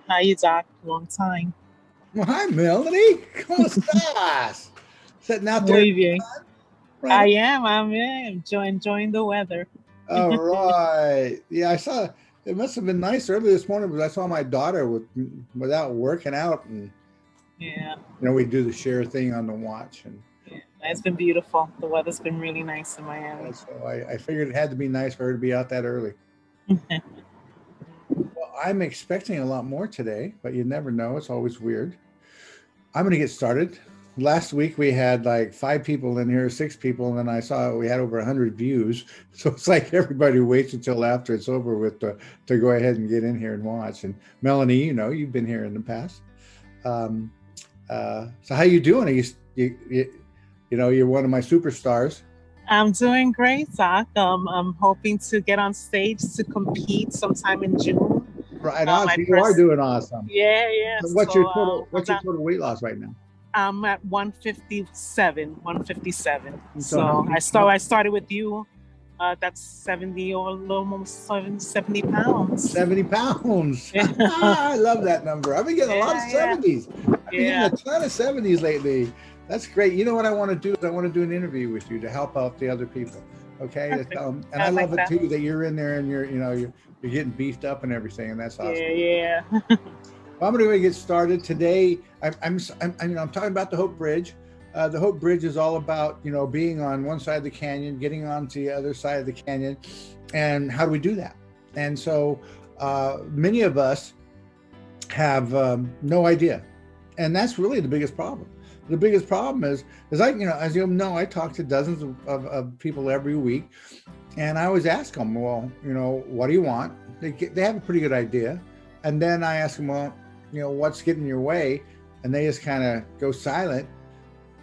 Hi, Doc. Long time. Well, hi, Melanie. ¿Cómo estás? Sitting out there in Muy the bien. sun? Right I on. am. Enjoying the weather. All right. Yeah, I saw it must have been nice early this morning, but I saw my daughter without working out, and Yeah, we do the share thing on the watch, and yeah. It's been beautiful. The weather's been really nice in Miami. so I figured it had to be nice for her to be out that early. Well, I'm expecting a lot more today, but you never know. It's always weird. I'm going to get started. Last week we had like 5 people in here, 6 people, and then I saw we had over 100 views. So it's like everybody waits until after it's over with to go ahead and get in here and watch. And Melanie, you've been here in the past. Um, so how you doing? Are you're one of my superstars. I'm doing great, Doc. I'm hoping to get on stage to compete sometime in June. Right on. My So you are first, doing awesome. yeah, yeah. So So I'm what's your total weight loss right now? I'm at 157, 157. And so So I started with you. That's 70 or almost 70 pounds. 70 pounds. Yeah, I love that number. I've been getting a lot of yeah, yeah, 70s. I've been getting yeah. a ton of 70s lately. That's great. You know what I want to do is I want to do an interview with you to help out the other people. Okay. Perfect. And I I like love it that. too that you're in there and you're getting beefed up and everything. And that's awesome. Yeah, yeah. Well, I'm going to get started today. I'm talking about the Hope Bridge. The Hope Bridge is all about, being on one side of the canyon, getting onto the other side of the canyon. And how do we do that? And so many of us have no idea. And that's really the biggest problem. The biggest problem is as you know, I talk to dozens of people every week. And I always ask them, well, what do you want? They have a pretty good idea. And then I ask them, well, what's getting in your way? And they just kind of go silent.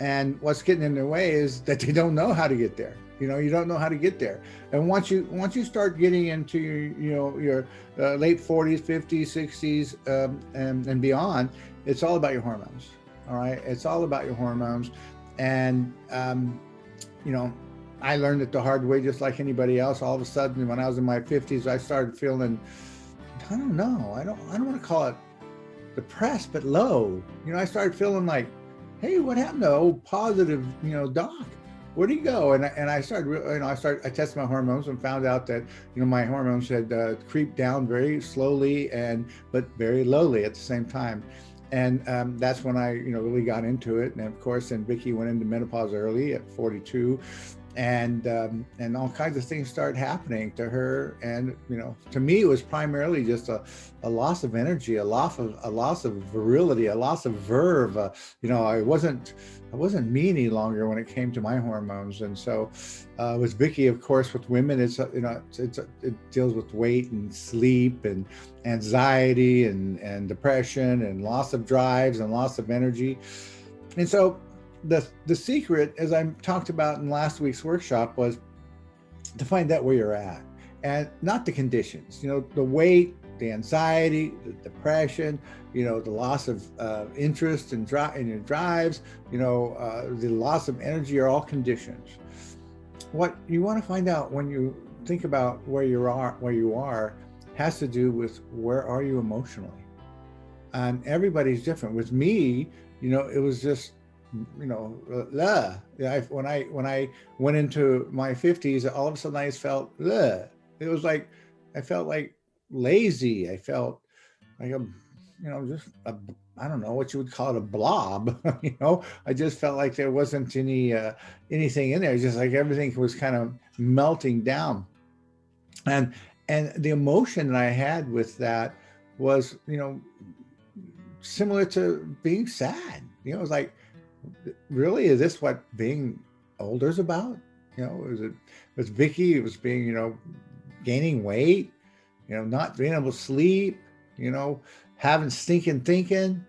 And what's getting in their way is that they don't know how to get there. You don't know how to get there. And once you start getting into your late 40s, 50s, 60s, and beyond, it's all about your hormones. All right, it's all about your hormones. And you know, I learned it the hard way, just like anybody else. All of a sudden, when I was in my 50s, I started feeling, I don't know, I don't want to call it depressed, but low. I started feeling like, hey, what happened to old positive, Doc? Where'd he go? And I started, I tested my hormones and found out that, my hormones had creeped down very slowly but very lowly at the same time. And that's when I, really got into it. And of course, then Vicky went into menopause early at 42, and all kinds of things started happening to her. And to me, it was primarily just a loss of energy, a loss of virility, a loss of verve. I wasn't me any longer when it came to my hormones. And so with Vicky, of course, with women, it deals with weight and sleep and anxiety and depression and loss of drives and loss of energy. And so the secret, as I talked about in last week's workshop, was to find out where you're at, and not the conditions. The weight, the anxiety, the depression, the loss of interest in your drives, the loss of energy are all conditions. What you want to find out when you think about where you are has to do with where are you emotionally. And everybo's different. With me, it was just, when I went into my 50s, all of a sudden I just felt, it was like, I felt like lazy. I felt like just I don't know what you would call it, a blob. I just felt like there wasn't anything in there. Just like everything was kind of melting down. And the emotion that I had with that was, similar to being sad. It was like, really, is this what being older is about? Was Vicky, it was being, gaining weight, not being able to sleep, having stinking thinking.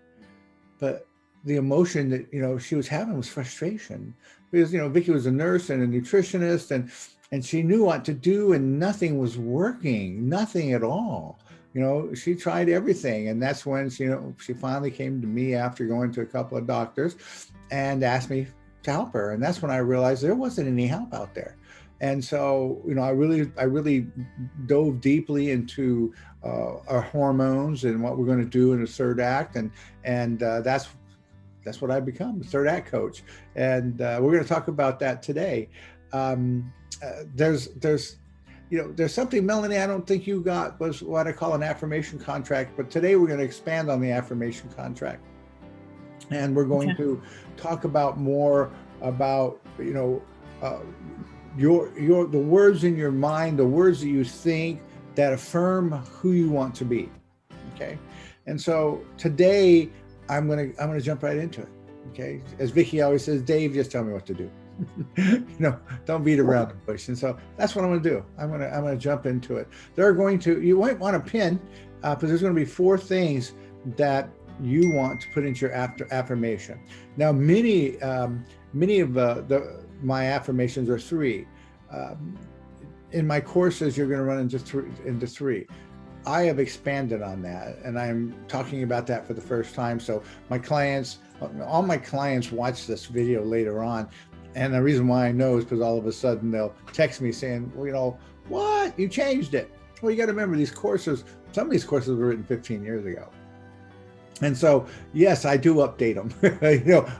But the emotion that, she was having was frustration, because, Vicky was a nurse and a nutritionist, and she knew what to do, and nothing was working, nothing at all. She tried everything. And that's when she finally came to me after going to a couple of doctors and asked me to help her. And that's when I realized there wasn't any help out there. And so, I really dove deeply into our hormones and what we're going to do in the third act, and that's what I've become, the third act coach. And we're going to talk about that today. Um, there's something, Melanie, I don't think you got, was what I call an affirmation contract, but today we're going to expand on the affirmation contract. And we're going to talk about more about, the words in your mind, the words that you think that affirm who you want to be. Okay. And so today I'm gonna jump right into it. Okay. As Vicki always says, Dave, just tell me what to do. Don't beat around the bush. And so that's what I'm gonna do. I'm gonna jump into it. You might want a pin, because there's gonna be 4 things that you want to put into your affirmation. Now, many of my affirmations are 3. In my courses, you're going to run into 3. I have expanded on that, and I'm talking about that for the first time. So all my clients watch this video later on. And the reason why I know is because all of a sudden they'll text me saying, well, what? You changed it. Well, you got to remember, some of these courses were written 15 years ago. And so, yes, I do update them.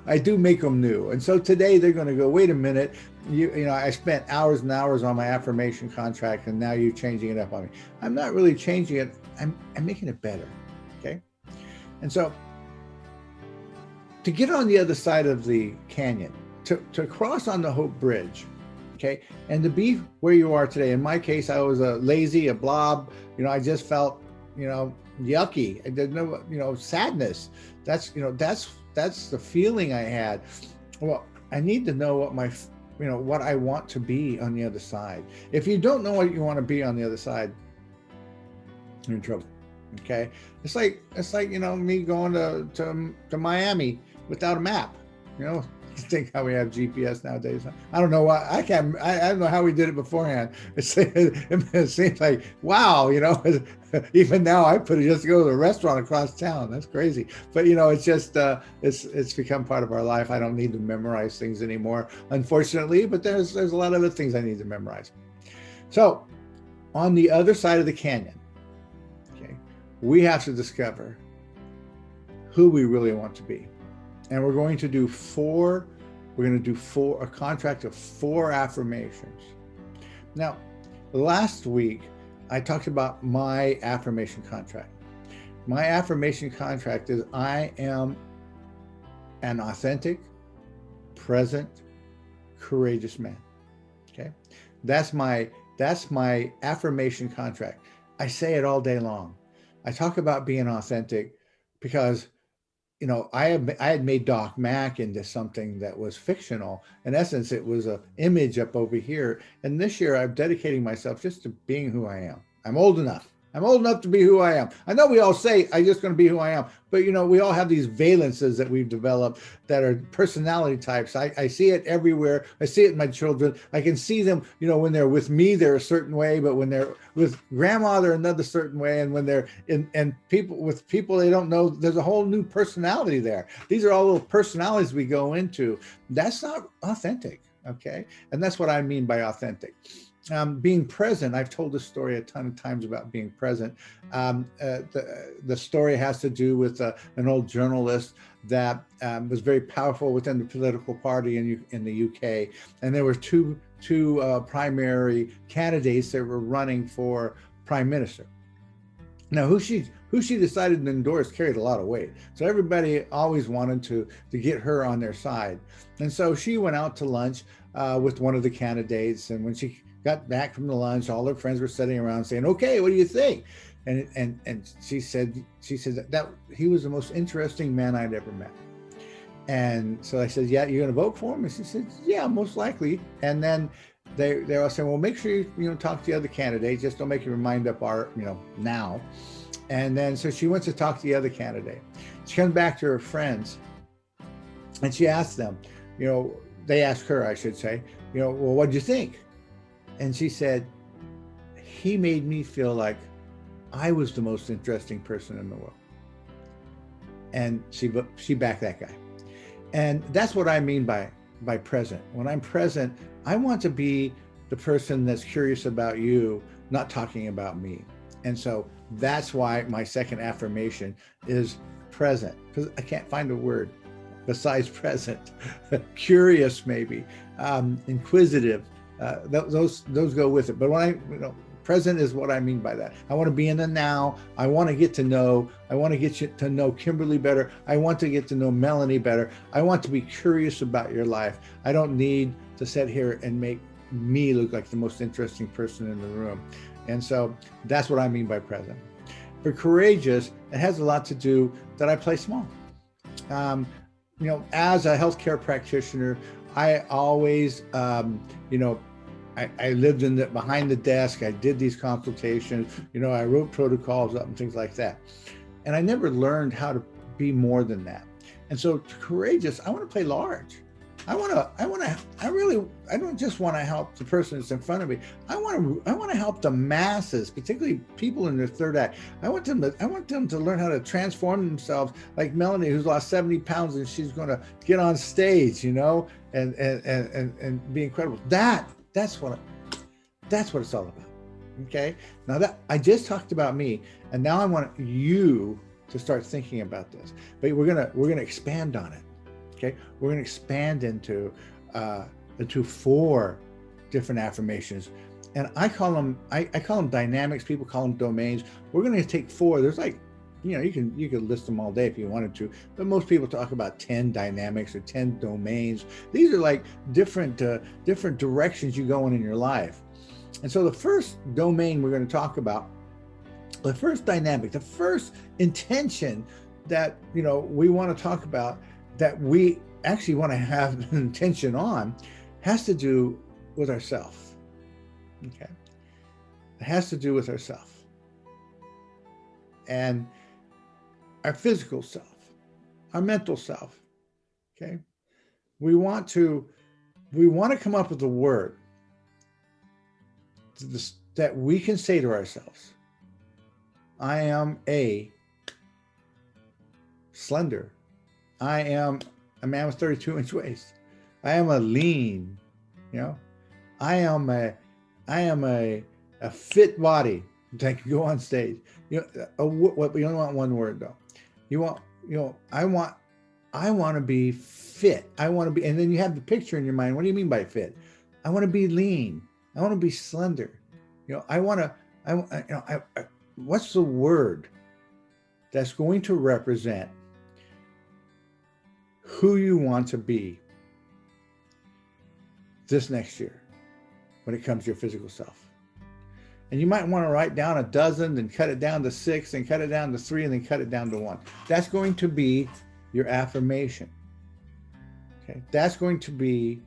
I do make them new. And so today they're going to go, wait a minute, I spent hours and hours on my affirmation contract, and now you're changing it up on me. I'm not really changing it. I'm making it better. Okay. And so to get on the other side of the canyon, to cross on the Hope Bridge, okay, and to be where you are today. In my case, I was a blob. I just felt, yucky. There's no, sadness. That's the feeling I had. Well, I need to know what I want to be on the other side. If you don't know what you want to be on the other side, you're in trouble. Okay. It's like, me going to Miami without a map, think how we have GPS nowadays. I don't know why I don't know how we did it beforehand. It seems like, wow, even now I just go to a restaurant across town. That's crazy. But it's just it's become part of our life. I don't need to memorize things anymore, unfortunately, but there's a lot of other things I need to memorize. So on the other side of the canyon, okay, we have to discover who we really want to be. And we're going to do a contract of 4 affirmations. Now, last week, I talked about my affirmation contract. My affirmation contract is I am an authentic, present, courageous man. Okay. That's my affirmation contract. I say it all day long. I talk about being authentic because I had made Doc Mack into something that was fictional. In essence, it was an image up over here. And this year, I'm dedicating myself just to being who I am. I'm old enough. I'm old enough to be who I am. I know we all say, I'm just going to be who I am. But, we all have these valences that we've developed that are personality types. I see it everywhere. I see it in my children. I can see them, when they're with me, they're a certain way. But when they're with grandma, they're another certain way. And when they're with people they don't know, there's a whole new personality there. These are all little personalities we go into. That's not authentic. Okay. And that's what I mean by authentic. Being present, I've told this story a ton of times about being present. The story has to do with an old journalist that was very powerful within the political party in the UK. And there were two primary candidates that were running for prime minister. Now, who she decided to endorse carried a lot of weight. So everybody always wanted to get her on their side. And so she went out to lunch with one of the candidates. And when she got back from the lunch, all her friends were sitting around saying, okay, what do you think? And she said that he was the most interesting man I'd ever met. And so I said, yeah, you're going to vote for him? And she said, yeah, most likely. And then they're all saying, well, make sure you talk to the other candidates. Just don't make your mind up now. And then so she went to talk to the other candidate. She comes back to her friends and she asked them, they asked her, I should say, well, what did you think? And she said, he made me feel like I was the most interesting person in the world. And she backed that guy. And that's what I mean by present. When I'm present, I want to be the person that's curious about you, not talking about me. And so that's why my second affirmation is present, because I can't find a word besides present. Curious, maybe, inquisitive. Those go with it. But present is what I mean by that. I want to be in the now. I want to get to know. I want to get you to know Kimberly better. I want to get to know Melanie better. I want to be curious about your life. I don't need to sit here and make me look like the most interesting person in the room. And so that's what I mean by present. For courageous, it has a lot to do that I play small. As a healthcare practitioner, I always, I lived behind the desk. I did these consultations. I wrote protocols up and things like that. And I never learned how to be more than that. And so courageous, I want to play large. I don't just want to help the person that's in front of me. I want to help the masses, particularly people in their third act. I want them to learn how to transform themselves, like Melanie, who's lost 70 pounds and she's going to get on stage, and be incredible. That's what it's all about. Okay. Now that I just talked about me, and now I want you to start thinking about this, but we're gonna expand on it. Okay, we're going to expand into 4 different affirmations, and I call them dynamics. People call them domains. We're going to take 4. There's you can list them all day if you wanted to, but most people talk about 10 dynamics or 10 domains. These are like different directions you go in your life. And so the first domain we're going to talk about, the first dynamic, the first intention that we want to talk about, that we actually want to have an intention on, has to do with ourself. Okay, it has to do with ourself and our physical self, our mental self. Okay, we want to come up with a word that we can say to ourselves. I am a slender. I am a man with 32-inch waist. I am a lean, I am a fit body that can go on stage. You don't want one word though. I want to be fit. I want to be, and then you have the picture in your mind. What do you mean by fit? I want to be lean. I want to be slender. What's the word that's going to represent who you want to be this next year when it comes to your physical self? And you might want to write down a dozen, then cut it down to 6, then cut it down to 3, and then cut it down to 1. That's going to be your affirmation. Okay, that's going to be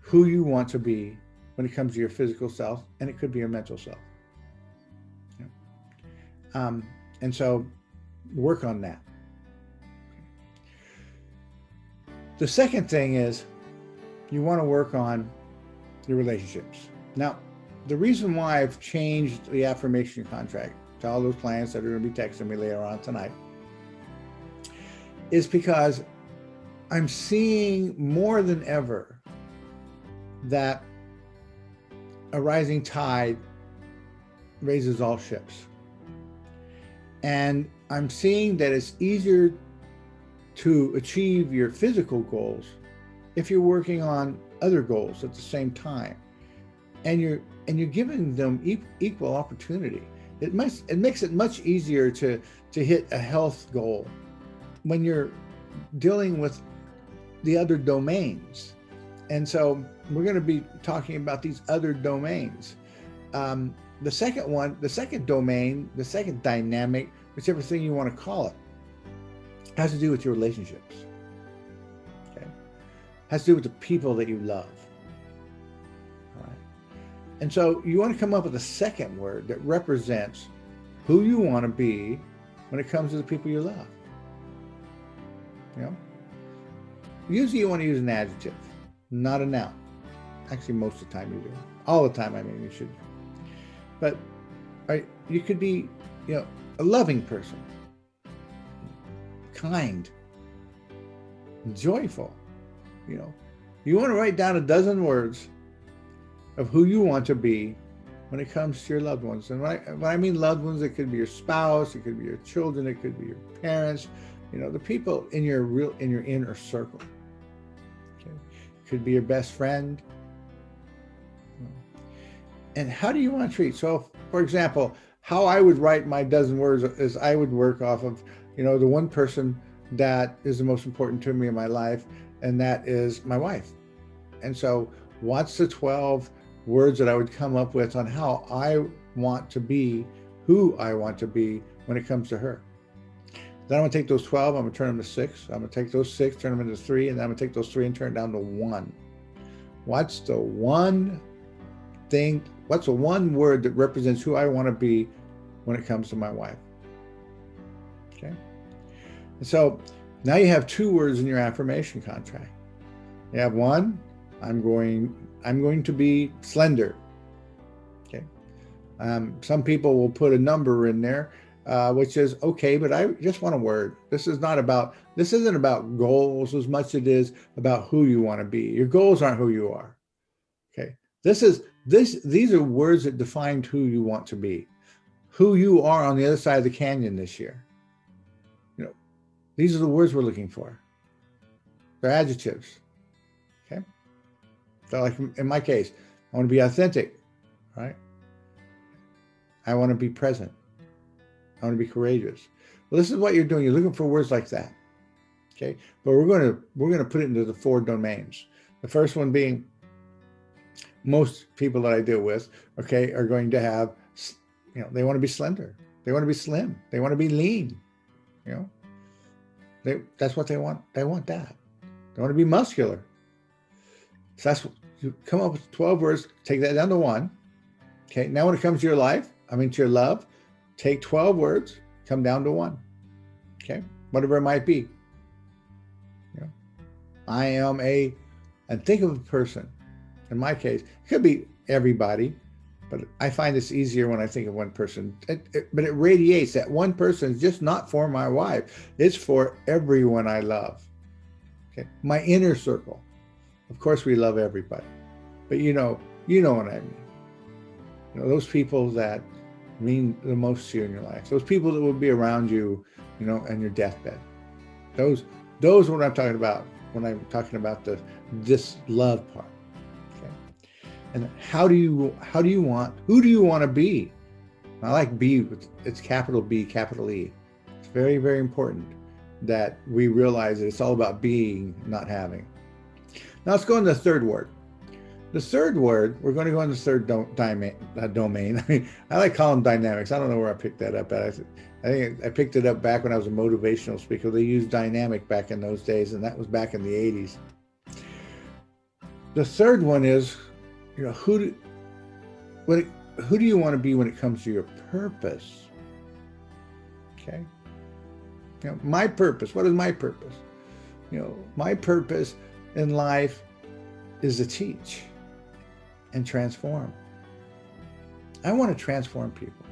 who you want to be when it comes to your physical self, and it could be your mental self. And so work on that. The second thing is you want to work on your relationships. Now, the reason why I've changed the affirmation contract to all those clients that are going to be texting me later on tonight is because I'm seeing more than ever that a rising tide raises all ships. And I'm seeing that it's easier to achieve your physical goals if you're working on other goals at the same time, and you're giving them equal opportunity. It makes it much easier to hit a health goal when you're dealing with the other domains. And so we're going to be talking about these other domains. The second domain, the second dynamic, whichever thing you want to call it, has to do with your relationships. Okay, has to do with the people that you love. All right, and so you want to come up with a second word that represents who you want to be when it comes to the people you love. Usually you want to use an adjective, not a noun. Actually, most of the time you do. All the time, I mean, you should. But you could be, a loving person, kind, joyful. You want to write down a dozen words of who you want to be when it comes to your loved ones. And when I mean loved ones, it could be your spouse, it could be your children, it could be your parents, the people in your inner circle. Okay. It could be your best friend. And how do you want to treat? So, for example, how I would write my dozen words is I would work off of, the one person that is the most important to me in my life, and that is my wife. And so what's the 12 words that I would come up with on how I want to be, who I want to be when it comes to her? Then I'm going to take those 12, I'm going to turn them to 6. I'm going to take those 6, turn them into 3, and then I'm going to take those 3 and turn it down to 1. What's the one thing, what's the one word that represents who I want to be when it comes to my wife? Okay. And so now you have 2 words in your affirmation contract. You have 1, I'm going to be slender. Okay. Some people will put a number in there, which is okay, but I just want a word. This isn't about goals as much as it is about who you want to be. Your goals aren't who you are. Okay. These are words that define who you want to be, who you are on the other side of the canyon this year. These are the words we're looking for. They're adjectives. Okay. So like in my case, I want to be authentic, right? I want to be present. I want to be courageous. Well, this is what you're doing. You're looking for words like that. Okay. But we're going to put it into the 4 domains. The first one being, most people that I deal with, okay, are going to have, they want to be slender. They want to be slim. They want to be lean. That's what they want. They want that. They want to be muscular. So that's what you come up with 12 words, take that down to 1. Okay. Now when it comes to your life, to your love, take 12 words, come down to 1. Okay. Whatever it might be. And think of a person. In my case, it could be everybody, but I find it's easier when I think of one person. But it radiates. That one person is just not for my wife. It's for everyone I love. Okay, my inner circle. Of course, we love everybody, but you know what I mean. Those people that mean the most to you in your life. Those people that will be around you, on your deathbed. Those are what I'm talking about when I'm talking about this love part. And who do you want to be? I like be, it's capital B, capital E. It's very, very important that we realize that it's all about being, not having. Now let's go into the 3rd word. The 3rd word, we're going to go in the 3rd domain. I like calling them dynamics. I don't know where I picked that up at. I think I picked it up back when I was a motivational speaker. They used dynamic back in those days, and that was back in the 80s. The 3rd one is, who do you want to be when it comes to your purpose? Okay. My purpose. What is my purpose? My purpose in life is to teach and transform. I want to transform people.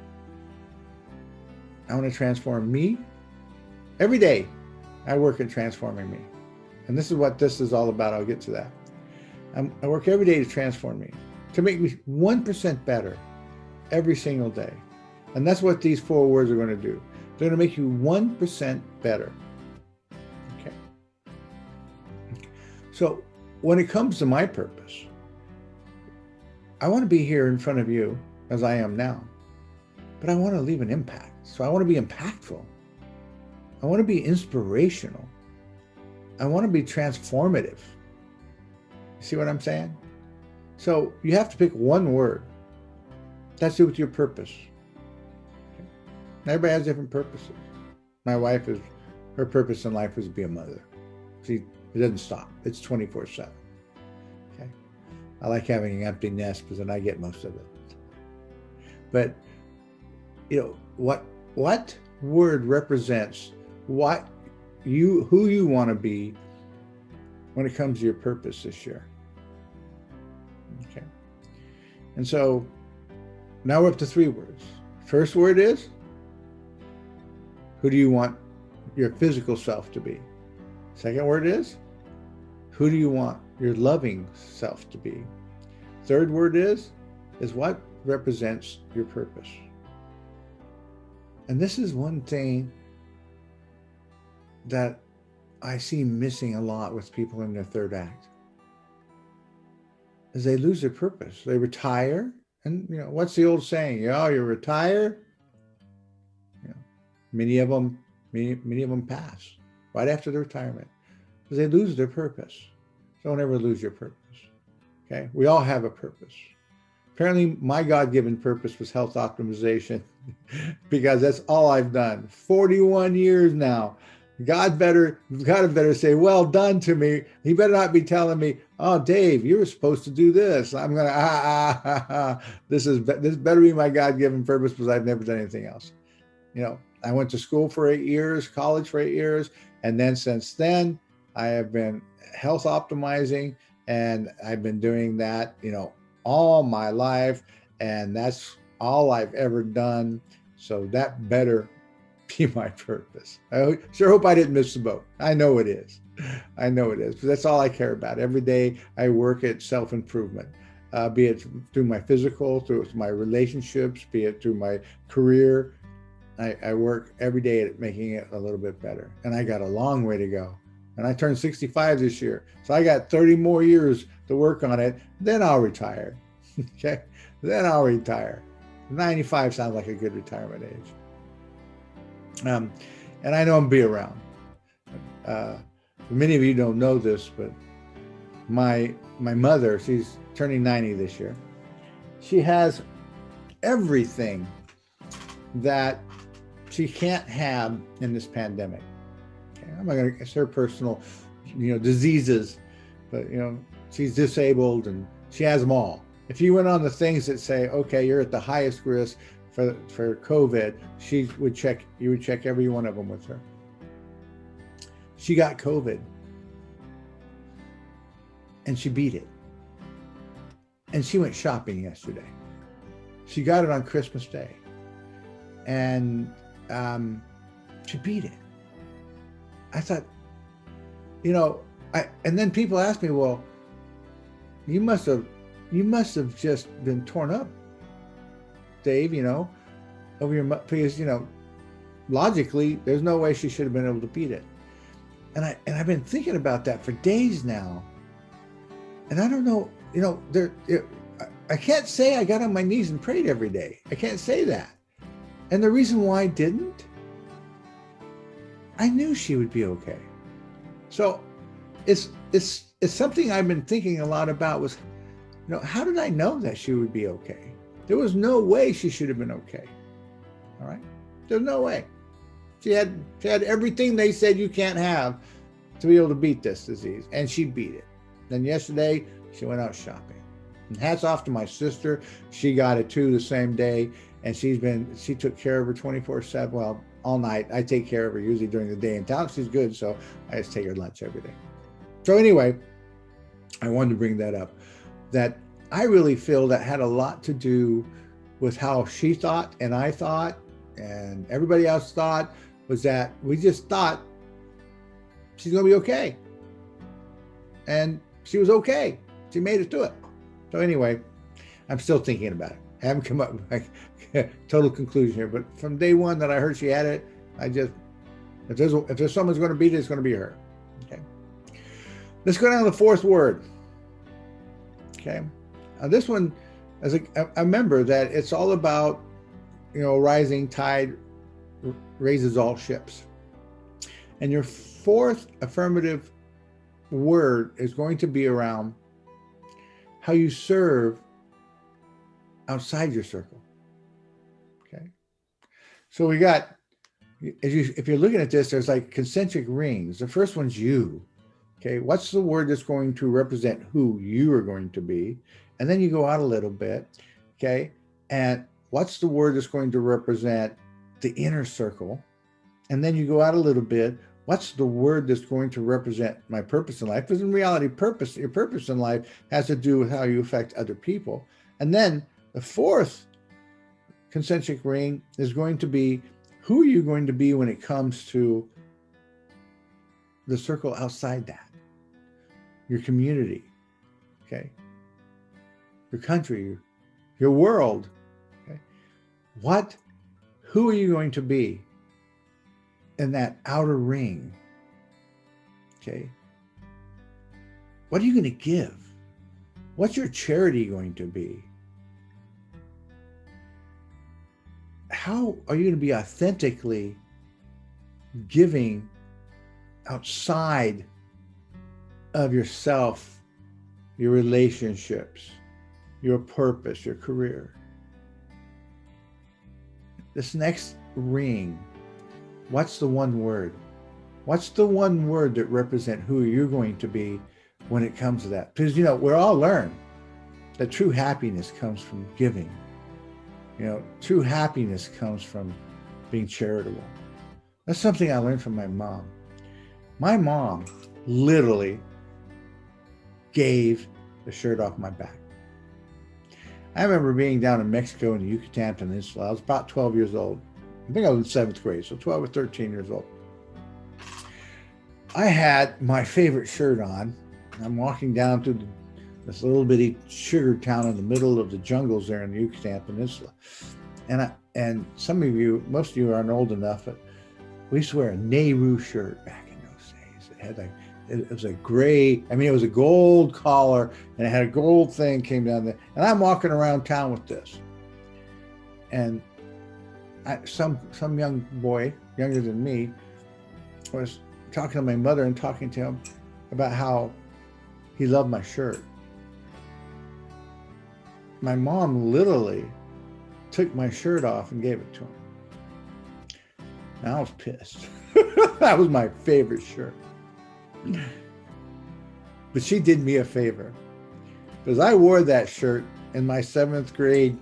I want to transform me. Every day, I work at transforming me. And this is what this is all about. I'll get to that. I work every day to transform me, to make me 1% better every single day. And that's what these 4 words are going to do. They're going to make you 1% better. Okay. So when it comes to my purpose, I want to be here in front of you as I am now, but I want to leave an impact. So I want to be impactful. I want to be inspirational. I want to be transformative. See what I'm saying? So you have to pick one word. That's it with your purpose. Okay. Everybody has different purposes. My wife her purpose in life is to be a mother. See, it doesn't stop. It's 24/7. Okay. I like having an empty nest because then I get most of it. But what word represents who you want to be when it comes to your purpose this year? Okay. And so now we're up to 3 words. First word is, who do you want your physical self to be? Second word is, who do you want your loving self to be? Third word is what represents your purpose. And this is one thing that I see missing a lot with people in their third act, is they lose their purpose. They retire, and what's the old saying? You retire. Many of them pass right after their retirement because they lose their purpose. Don't ever lose your purpose. Okay, we all have a purpose. Apparently, my God-given purpose was health optimization because that's all I've done. 41 years now. God better say, well done to me. He better not be telling me, oh, Dave, you were supposed to do this. I'm going to, this better be my God-given purpose because I've never done anything else. I went to school for 8 years, college for 8 years. And then since then, I have been health optimizing, and I've been doing that, all my life. And that's all I've ever done. So that better be my purpose. I sure hope I didn't miss the boat. I know it is. But that's all I care about. Every day I work at self-improvement, be it through my physical, through my relationships, be it through my career. I work every day at making it a little bit better. And I got a long way to go. And I turned 65 this year. So I got 30 more years to work on it. Then I'll retire. Okay? Then I'll retire. 95 sounds like a good retirement age. And I know I'll be around. Many of you don't know this, but my mother, she's turning 90 this year. She has everything that she can't have in this pandemic. Okay? I'm not going to, it's her personal, diseases, but she's disabled and she has them all. If you went on the things that say, okay, you're at the highest risk for COVID, you would check every one of them with her. She got COVID and she beat it. And she went shopping yesterday. She got it on Christmas Day. And she beat it. I thought, and then people asked me, well, you must have just been torn up, Dave, over your, because, logically, there's no way she should have been able to beat it. And I've been thinking about that for days now. And I don't know, I can't say I got on my knees and prayed every day. I can't say that. And the reason why I didn't, I knew she would be okay. So it's something I've been thinking a lot about was, how did I know that she would be okay? There was no way she should have been okay. All right? There's no way. She had everything they said you can't have to be able to beat this disease, and she beat it. Then yesterday, she went out shopping. And hats off to my sister. She got it too the same day, and she took care of her 24/7, well, all night. I take care of her usually during the day in town. She's good, so I just take her lunch every day. So anyway, I wanted to bring that up, that I really feel that had a lot to do with how she thought and I thought and everybody else thought, was that we just thought she's going to be okay. And she was okay. She made it to it. So anyway, I'm still thinking about it. I haven't come up with a total conclusion here, but from day one that I heard she had it, if there's someone's going to beat it, it's going to be her. Okay. Let's go down to the fourth word. Okay. This one, as I remember that it's all about, rising tide raises all ships. And your fourth affirmative word is going to be around how you serve outside your circle. Okay. So we got, if you're looking at this, there's like concentric rings. The first one's you. Okay. What's the word that's going to represent who you are going to be? And then you go out a little bit. Okay. And what's the word that's going to represent the inner circle? And then you go out a little bit. What's the word that's going to represent my purpose in life? Because in reality, your purpose in life has to do with how you affect other people. And then the fourth concentric ring is going to be, who are you going to be when it comes to the circle outside that? Your community, okay? your country, your world. Okay? Who are you going to be in that outer ring? Okay. What are you going to give? What's your charity going to be? How are you going to be authentically giving outside of yourself, your relationships, your purpose, your career? This next ring, what's the one word? What's the one word that represents who you're going to be when it comes to that? Because, we're all learned that true happiness comes from giving. True happiness comes from being charitable. That's something I learned from my mom. My mom literally gave the shirt off my back. I remember being down in Mexico in the Yucatan Peninsula. I was about 12 years old. I think I was in 7th grade, so 12 or 13 years old. I had my favorite shirt on. I'm walking down through this little bitty sugar town in the middle of the jungles there in the Yucatan Peninsula. And some of you, most of you aren't old enough, but we used to wear a Nehru shirt back in those days. It was a gray, it was a gold collar, and it had a gold thing came down there. And I'm walking around town with this. And some young boy, younger than me, was talking to my mother and talking to him about how he loved my shirt. My mom literally took my shirt off and gave it to him. And I was pissed. That was my favorite shirt. But she did me a favor, because I wore that shirt in my 7th grade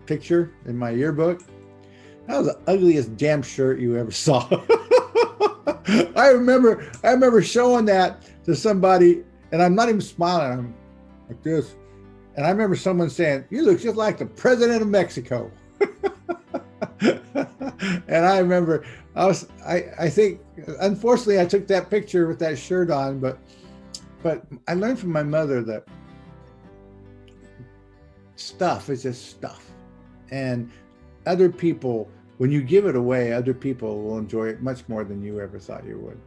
picture in my yearbook. That was the ugliest damn shirt you ever saw. I remember showing that to somebody, and I'm not even smiling. I'm like this. And I remember someone saying, "You look just like the president of Mexico." And I remember I think, unfortunately, I took that picture with that shirt on, but I learned from my mother that stuff is just stuff. And other people, when you give it away, other people will enjoy it much more than you ever thought you would.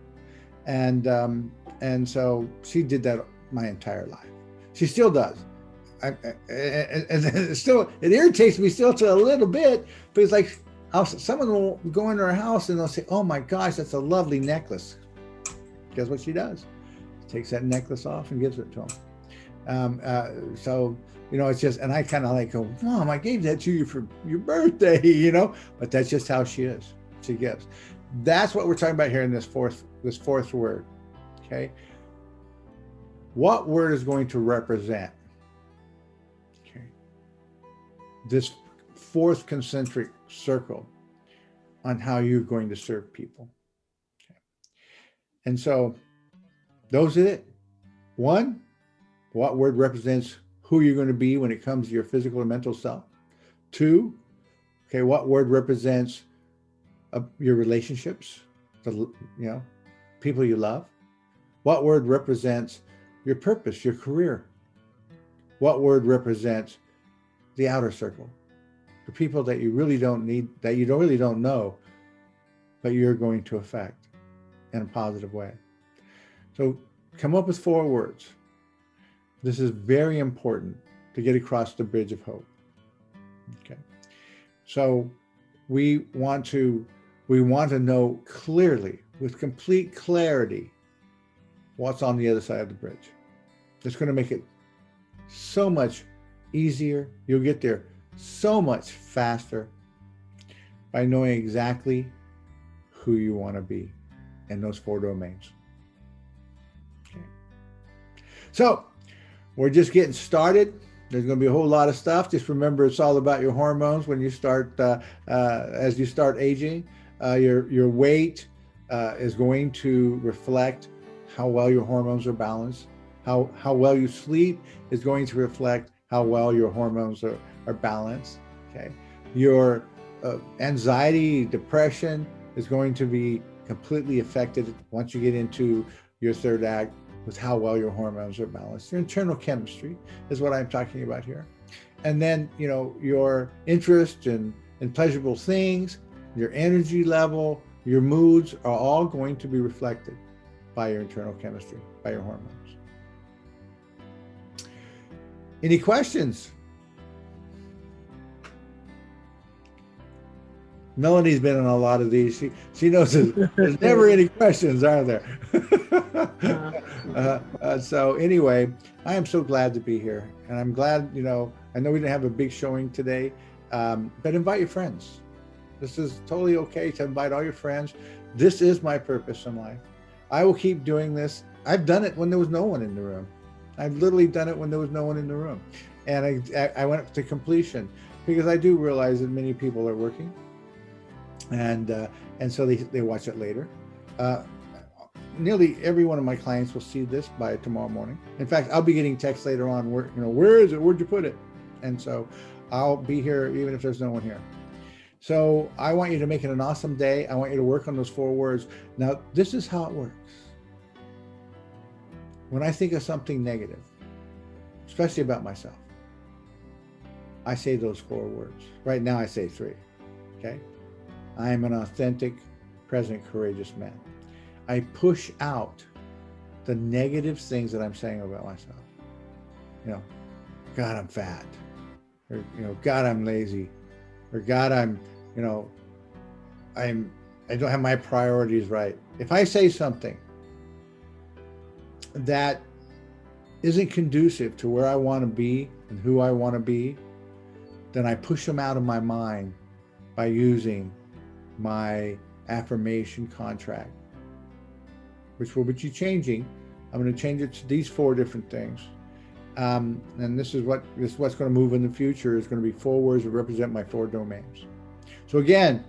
And so she did that my entire life. She still does. And it irritates me still to a little bit, because like someone will go into her house and they'll say, "Oh my gosh, that's a lovely necklace." Guess what she does? She takes that necklace off and gives it to them. So it's just, and I kind of like go, "Mom, I gave that to you for your birthday," but that's just how she is. She gives. That's what we're talking about here in this fourth word. Okay. What word is going to represent this 4th concentric circle on how you're going to serve people? Okay. And so those are it. 1, what word represents who you're going to be when it comes to your physical or mental self? 2, okay, what word represents your relationships, people you love? What word represents your purpose, your career? What word represents the outer circle, the people that you really don't need, that you really don't know, but you're going to affect in a positive way? So come up with 4 words. This is very important to get across the bridge of hope. Okay. So we want to know clearly, with complete clarity, what's on the other side of the bridge. It's going to make it so much easier. You'll get there so much faster by knowing exactly who you want to be in those 4 domains. Okay. So we're just getting started. There's going to be a whole lot of stuff. Just remember, it's all about your hormones when you start, as you start aging. Your weight is going to reflect how well your hormones are balanced. How well you sleep is going to reflect how well your hormones are balanced. Okay. Your anxiety, depression is going to be completely affected once you get into your 3rd act with how well your hormones are balanced. Your internal chemistry is what I'm talking about here. And then, you know, your interest in pleasurable things, your energy level, your moods are all going to be reflected by your internal chemistry, by your hormones. Any questions? Melanie's been on a lot of these. She knows there's never any questions, are there? So anyway, I am so glad to be here. And I'm glad, you know, I know we didn't have a big showing today, but invite your friends. This is totally okay to invite all your friends. This is my purpose in life. I will keep doing this. I've done it when there was no one in the room. I've literally done it when there was no one in the room. And I went to completion because I do realize that many people are working. And so they watch it later. Nearly every one of my clients will see this by tomorrow morning. In fact, I'll be getting texts later on where, you know, where is it? Where'd you put it? And so I'll be here even if there's no one here. So I want you to make it an awesome day. I want you to work on those 4 words. Now, this is how it works. When I think of something negative, especially about myself, I say those 4 words. Right now I say 3, okay? I am an authentic, present, courageous man. I push out the negative things that I'm saying about myself. You know, God, I'm fat. Or, you know, God, I'm lazy. Or God, I'm, you know, I don't have my priorities right. If I say something that isn't conducive to where I want to be and who I want to be, then I push them out of my mind by using my affirmation contract, which will be changing. I'm going to change it to these 4 different things. And this is what's going to move in the future. Is going to be 4 words that represent my 4 domains. So again,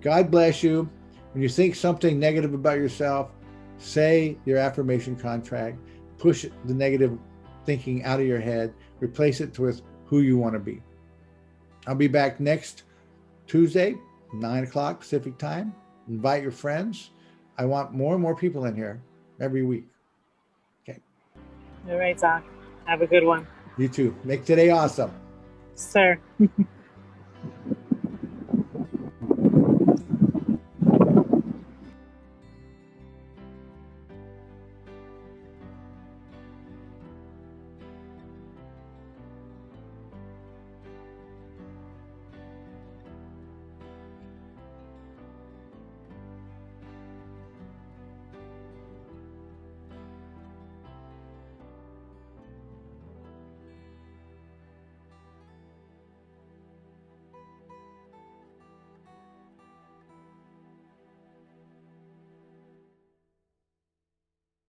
God bless you. When you think something negative about yourself, say your affirmation contract, push the negative thinking out of your head, replace it with who you want to be. I'll be back next Tuesday, 9 o'clock Pacific time. Invite your friends. I want more and more people in here every week. Okay. All right, Doc. Have a good one. You too. Make today awesome. Sir.